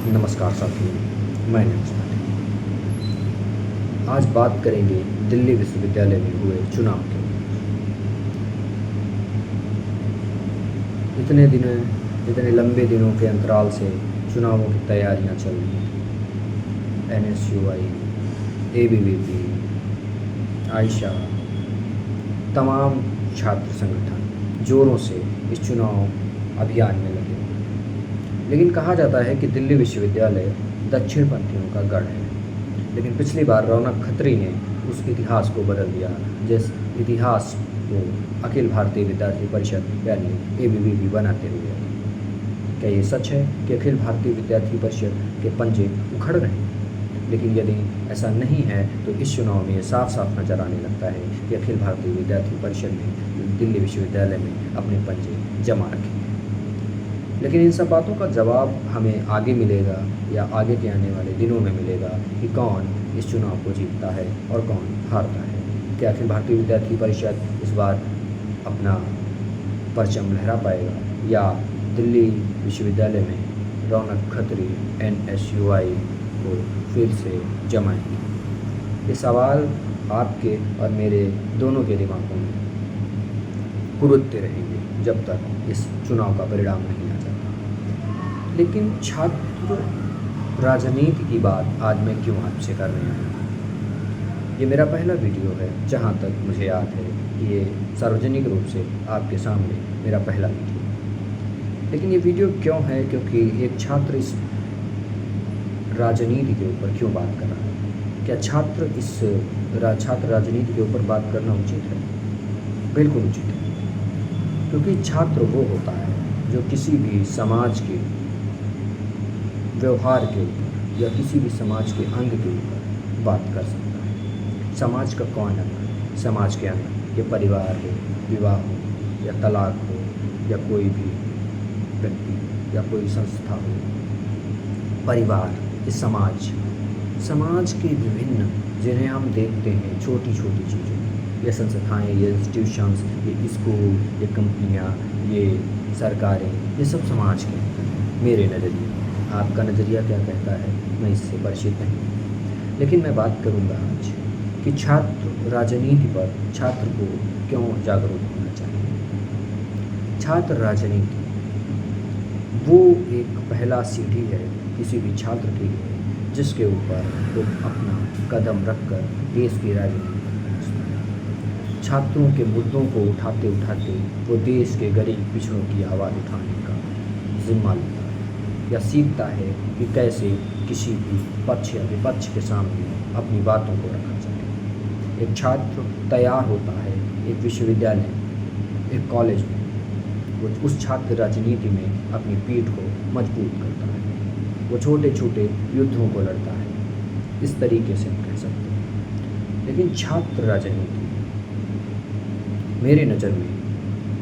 नमस्कार साथियों, मैं नीरज पाटिल। आज बात करेंगे दिल्ली विश्वविद्यालय में हुए चुनाव के इतने लंबे दिनों के अंतराल से चुनावों की तैयारियां चल रही थी। NSUI, ABVP, आयशा, तमाम छात्र संगठन ज़ोरों से इस चुनाव अभियान में लगे। लेकिन कहा जाता है कि दिल्ली विश्वविद्यालय दक्षिणपंथियों का गढ़ है। लेकिन पिछली बार रौनक खत्री ने उस इतिहास को बदल दिया, जिस इतिहास को अखिल भारतीय विद्यार्थी परिषद यानी ABVP बनाते हुए। क्या ये सच है कि अखिल भारतीय विद्यार्थी परिषद के पंजे उखड़ रहे हैं? लेकिन यदि ऐसा नहीं है तो इस चुनाव में ये साफ साफ नजर आने लगता है कि अखिल भारतीय विद्यार्थी परिषद ने दिल्ली विश्वविद्यालय में अपने पंजे जमा रखे हैं। लेकिन इन सब बातों का जवाब हमें आगे मिलेगा या आगे के आने वाले दिनों में मिलेगा कि कौन इस चुनाव को जीतता है और कौन हारता है। क्या अखिल भारतीय विद्यार्थी परिषद इस बार अपना परचम लहरा पाएगा या दिल्ली विश्वविद्यालय में रौनक खत्री NSUI को फिर से जमाएंगे? ये सवाल आपके और मेरे दोनों के दिमागों में कुरुदते रहेंगे जब तक इस चुनाव का परिणाम नहीं आ जाता। लेकिन छात्र राजनीति की बात आज मैं क्यों आपसे कर रहा हूँ? ये मेरा पहला वीडियो है, जहाँ तक मुझे याद है कि ये सार्वजनिक रूप से आपके सामने मेरा पहला वीडियो है। लेकिन ये वीडियो क्यों है? क्योंकि एक छात्र इस राजनीति के ऊपर क्यों बात कर रहा है? क्या छात्र राजनीति के ऊपर बात करना उचित है? बिल्कुल उचित है, क्योंकि छात्र वो होता है जो किसी भी समाज के व्यवहार के ऊपर या किसी भी समाज के अंग के ऊपर बात कर सकता है। समाज का कौन अंग? समाज के अंग, ये परिवार हो, विवाह हो या तलाक हो या कोई भी व्यक्ति या कोई संस्था हो, परिवार, ये समाज के विभिन्न, जिन्हें हम देखते हैं छोटी छोटी चीज़ों, ये संस्थाएं, ये इंस्टीट्यूशंस, ये स्कूल, ये कंपनियां, ये सरकारें, ये सब समाज के हैं। मेरे नज़रिए, आपका नज़रिया क्या कहता है मैं इससे परिचित नहीं। लेकिन मैं बात करूंगा आज कि छात्र राजनीति पर छात्र को क्यों जागरूक होना चाहिए। छात्र राजनीति वो एक पहला सीढ़ी है किसी भी छात्र के लिए, जिसके ऊपर वो अपना कदम रखकर देश की राजनीति में छात्रों के मुद्दों को उठाते उठाते वो देश के गरीब पिछड़ों की आवाज़ उठाने का जिम्मा लेता है या सीखता है कि कैसे किसी भी पक्ष या विपक्ष के सामने अपनी बातों को रखा जाए। एक छात्र तैयार होता है एक विश्वविद्यालय, एक कॉलेज में, वो उस छात्र राजनीति में अपनी पीठ को मजबूत करता है। वो छोटे छोटे युद्धों को लड़ता है, इस तरीके से हम कह सकते हैं। लेकिन छात्र राजनीति मेरी नज़र में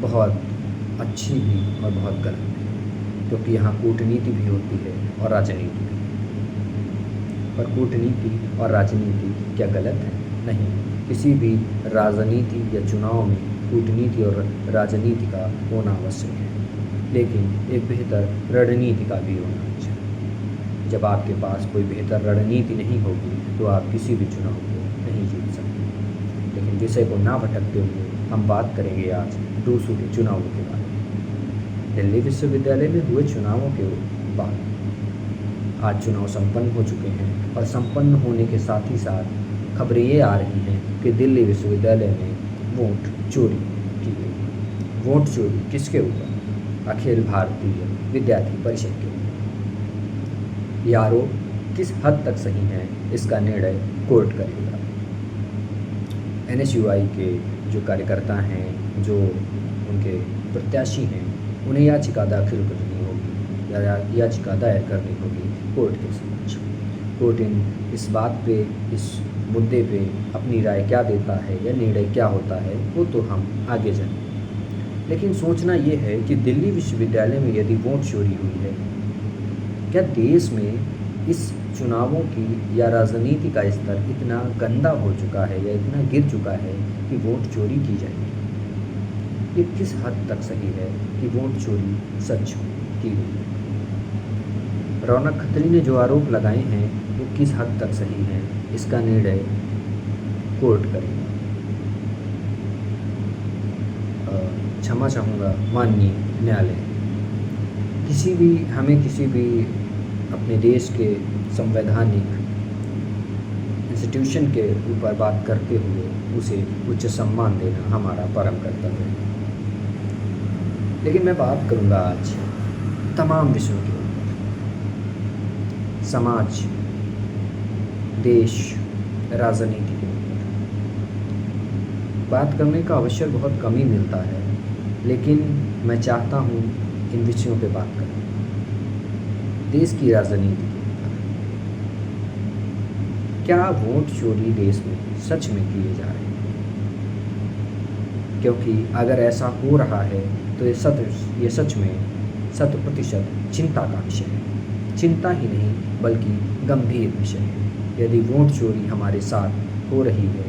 बहुत अच्छी भी और बहुत गलत भी, क्योंकि यहाँ कूटनीति भी होती है और राजनीति भी। पर कूटनीति और राजनीति क्या गलत है? नहीं, किसी भी राजनीति या चुनाव में कूटनीति और राजनीति का होना आवश्यक है, लेकिन एक बेहतर रणनीति का भी होना चाहिए। जब आपके पास कोई बेहतर रणनीति नहीं होगी तो आप किसी भी चुनाव को नहीं जीत सकते। लेकिन विषय को ना भटकते हुए हम बात करेंगे आज दूसरों के चुनावों के बारे में। दिल्ली विश्वविद्यालय में हुए चुनावों के बाद आज चुनाव संपन्न हो चुके हैं और संपन्न होने के साथ ही साथ खबरें ये आ रही हैं कि दिल्ली विश्वविद्यालय में वोट चोरी की गई। वोट चोरी किसके ऊपर? अखिल भारतीय विद्यार्थी परिषद के ऊपर। ये आरोप किस हद तक सही है, इसका निर्णय कोर्ट करेगा। NSUI के जो कार्यकर्ता हैं, जो उनके प्रत्याशी हैं, उन्हें याचिका दाखिल करनी होगी या याचिका दायर करनी होगी कोर्ट के समक्ष। कोर्ट इस बात पे, इस मुद्दे पे अपनी राय क्या देता है या निर्णय क्या होता है, वो तो हम आगे जानेंगे। लेकिन सोचना ये है कि दिल्ली विश्वविद्यालय में यदि वोट चोरी हुई है, क्या देश में इस चुनावों की या राजनीति का स्तर इतना गंदा हो चुका है या इतना गिर चुका है कि वोट चोरी की जाएगी? ये किस हद तक सही है कि वोट चोरी सच की गई? रौनक खत्री ने जो आरोप लगाए हैं वो किस हद तक सही हैं, इसका निर्णय कोर्ट करेगा। क्षमा चाहूँगा माननीय न्यायालय, हमें किसी भी अपने देश के संवैधानिक इंस्टीट्यूशन के ऊपर बात करते हुए उसे उच्च सम्मान देना हमारा परम कर्तव्य है। लेकिन मैं बात करूँगा आज तमाम विषयों के ऊपर, समाज, देश, राजनीति के ऊपर। बात करने का अवसर बहुत कम ही मिलता है, लेकिन मैं चाहता हूँ इन विषयों पे बात करें। देश की राजनीति के ऊपर, क्या वोट चोरी देश में सच में किए जा रहे हैं? क्योंकि अगर ऐसा हो रहा है तो ये सच में 100% चिंता का विषय है। चिंता ही नहीं बल्कि गंभीर विषय है। यदि वोट चोरी हमारे साथ हो रही है